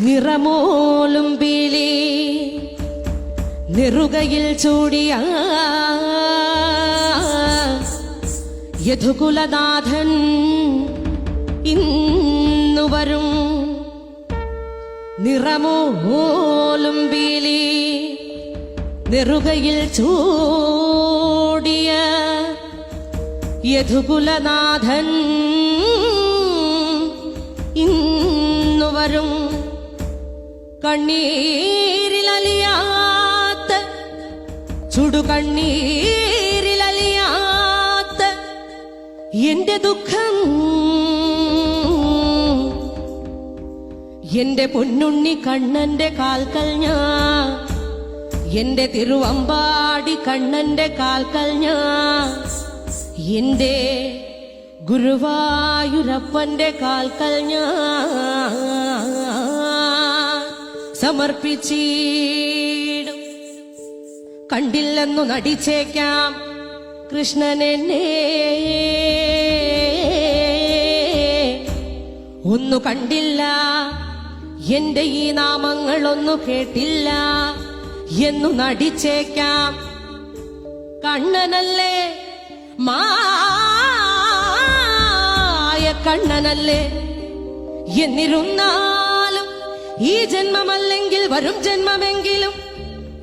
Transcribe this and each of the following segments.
നിറമോലും പീലി നെറുകയിൽ ചൂടിയ യദുകുലനാഥൻ ഇന്നു വരും. നിറമോലും പീലി നെറുകയിൽ ചൂടിയ യദുകുലനാഥൻ ഇന്നു വരും. കണ്ണീരിലലിയാത്ത ചുടുകണ്ണീരിലലിയാത്ത എന്റെ ദുഃഖം എന്റെ പൊന്നുണ്ണി കണ്ണന്റെ കാൽക്കൽ ഞാൻ, എന്റെ തിരുവമ്പാടി കണ്ണന്റെ കാൽക്കൽ ഞാൻ, എന്റെ ഗുരുവായൂരപ്പന്റെ കാൽക്കൽ ഞാൻ സമർപ്പിച്ചിടും. കണ്ടില്ലെന്നു നടിച്ചേക്കാം കൃഷ്ണനെന്നെ, ഒന്നു കണ്ടില്ല എന്റെ ഈ നാമങ്ങളൊന്നു കേട്ടില്ല എന്നു നടിച്ചേക്കാം. കണ്ണനല്ലേ മായ കണ്ണനല്ലേ, എന്നിരുന്നാലും ഈ ജന്മമല്ലെങ്കിൽ വരും ജന്മമെങ്കിലും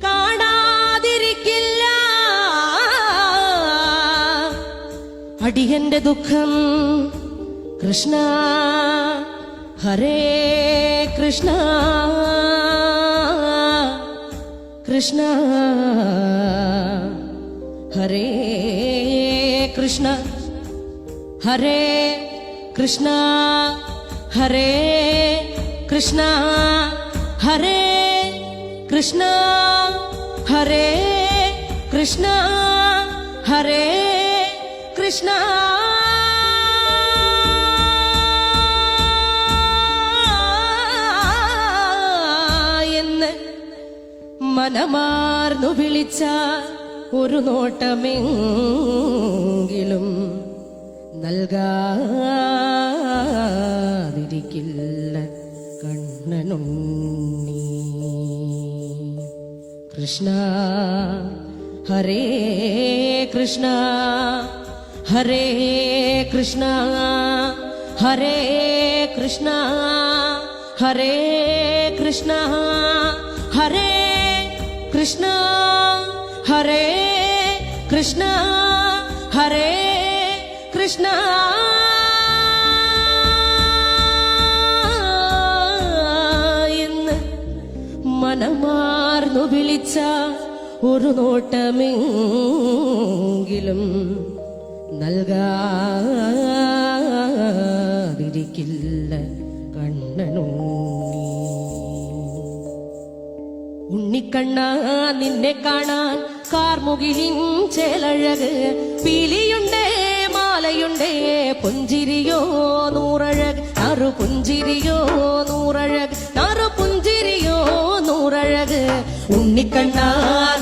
കാണാതിരിക്കില്ല അടിയന്റെ ദുഃഖം. കൃഷ്ണ ഹരേ കൃഷ്ണ കൃഷ്ണ ഹരേ കൃഷ്ണ ഹരേ കൃഷ്ണ ഹരേ കൃഷ്ണ ഹരേ കൃഷ്ണ ഹരേ കൃഷ്ണ ഹരേ കൃഷ്ണ. എന്ന് മനമാർന്നു വിളിച്ച ഒരു നോട്ടമെങ്കിലും നൽകാതിരിക്കില്ല കണ്ണനുണ്ണി. കൃഷ്ണ ഹരേ കൃഷ്ണ ഹരേ കൃഷ്ണ ഹരേ കൃഷ്ണ ഹരേ കൃഷ്ണ ഹരേ കൃഷ്ണ ഹരേ കൃഷ്ണ ഹരേ കൃഷ്ണ. എന്ന് മനമാർന്നു വിളിച്ച ഒരു നോട്ടമെങ്കിലും നൽകാതിരിക്കില്ല കണ്ണനുണ്ണി. ഉണ്ണിക്കണ്ണ നിന്നെ കാണാൻ കാർമുകിലിൻ ചേലഴക്, പീലിയുണ്ടേ മാലയുണ്ടേ പുഞ്ചിരിയോ നൂറഴക്, നറു പുഞ്ചിരിയോ നൂറഴക്, നറു പുഞ്ചിരിയോ നൂറഴക്. ഉണ്ണിക്കണ്ണ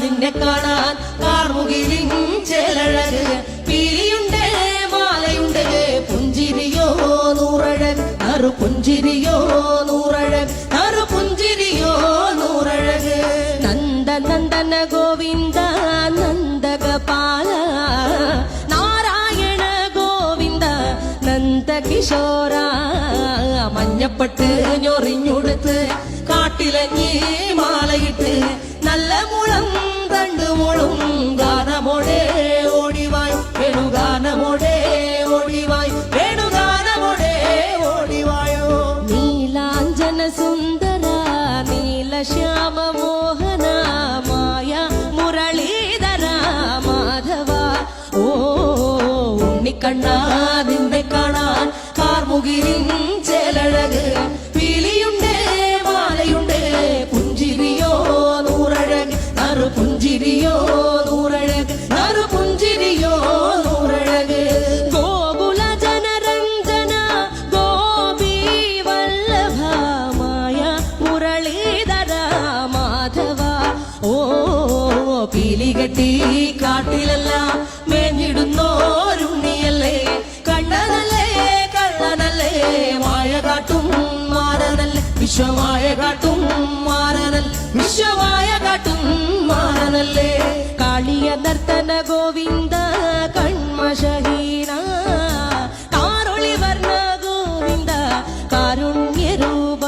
നിന്നെ കാണാൻ കാർമുകിലിൻ ചേലഴക്, പീലിയുണ്ടേ മാലയുണ്ടേ പുഞ്ചിരിയോ നൂറഴക്, നറു പുഞ്ചിരിയോ നൂറഴക്, നറു പുഞ്ചിരിയോ നൂറഴക്. നന്ദനന്ദന ഗോവിന്ദ നന്ദഗപാല നാരായണ ഗോവിന്ദ നന്ദകിശോര. മഞ്ഞപ്പെട്ട് ഞൊറിഞ്ഞുടുത്ത് കാട്ടിലഞ്ഞി മാലയിട്ട് നല്ല മുളം തണ്ടുമുളും ഗാനമോടെ ഓടിവായ് വേണുഗാനമോടെ ഓടിവായ് വേണുഗാനമോടെ ഓടിവായോ. നീലാഞ്ജന സുന്ദര നീലശ്യാമ മോഹന മായ മുരളീധര മാധവ. ഓ ഉണ്ണിക്കണ്ണ നിന്നെ കാണാൻ കാർമുകിലിൻ ചേലഴക്, പീലിയുണ്ടേ മാലയുണ്ടേ പുഞ്ചിരിയോ നൂറഴക്, നറു പുഞ്ചിരിയോ നൂറഴക്, നറു പുഞ്ചിരിയോ നൂറഴക്. ഗോകുല ജനരഞ്ജന ഗോപി വല്ലഭ മായ മുരളീധര മാധവ. ഓ പീലികെട്ടി കാട്ടിലെല്ലാം മേഞ്ഞിടുന്നോരുണ്ണിയല്ലേ, കണ്ണനല്ലേ കള്ളനല്ലേ മായ കാട്ടും മാറനല്ലേ വിശ്വമായ കാട്ടും മാറനൽ വിശ്വമായ കാട്ടും മാറനല്ലേ കാളിയ നർത്തന ഗോവിന്ദ കൺമശഹീന കാരൊളി വർണ്ണ ഗോവിന്ദ കാരുണ്യരൂപ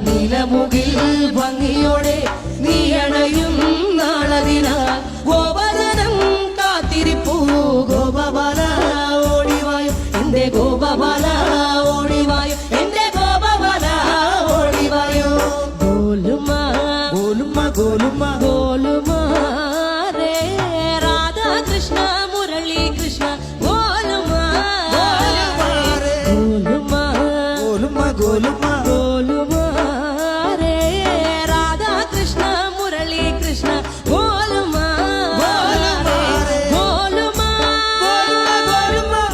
നീലമുകിൽ ഭംഗിയോടെ നീ അണയും നാളതിനാൽ ഗോപദനം കാത്തിരിപ്പൂ ഗോപബാല ഓടിവായോ എന്റെ ഗോപബാല ഓടിവായോ എന്റെ ഗോപബാല ഓടിവായോ ഗോലുമ ഗോലുമ ഗോലുമ ഗോലുമ രേ രാധാ കൃഷ്ണ മുരളി കൃഷ്ണ ഗോലുമ ഗോലുമ ഗോലുമ ഗോലുമ ഗോലുമ രേ രാധാ കൃഷ്ണ മുരളി കൃഷ്ണ ഗോലുമ ഗോലുമ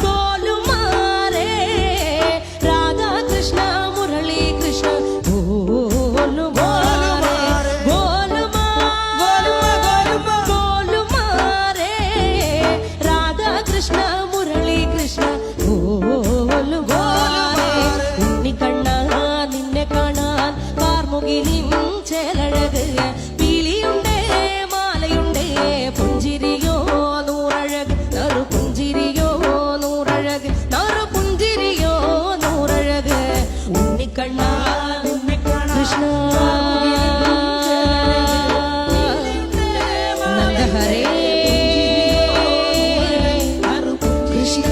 ഗോലുമ രേ രാധാ കൃഷ്ണ മുരളി കൃഷ്ണ ഗോലുമ ഗോലുമ ഗോലുമ രേ രാധാ കൃഷ്ണ മുരളി കൃഷ്ണ ഗോലുമ ഉണ്ണിക്കണ്ണ നിന്നെ കാണാൻ കാർമുകിലിൻ ചേലഴക് പീലിയുണ്ടേ മാലയുണ്ടേ പുഞ്ചിരിയോ നൂറഴക് നറു പുഞ്ചിരിയോ നൂറഴക് നറു പുഞ്ചിരിയോ നൂറഴക് ഉണ്ണിക്കണ്ണ നിന്നെ കാണാൻ കൃഷ്ണ നന്ദഹരേ കൃഷ്ണ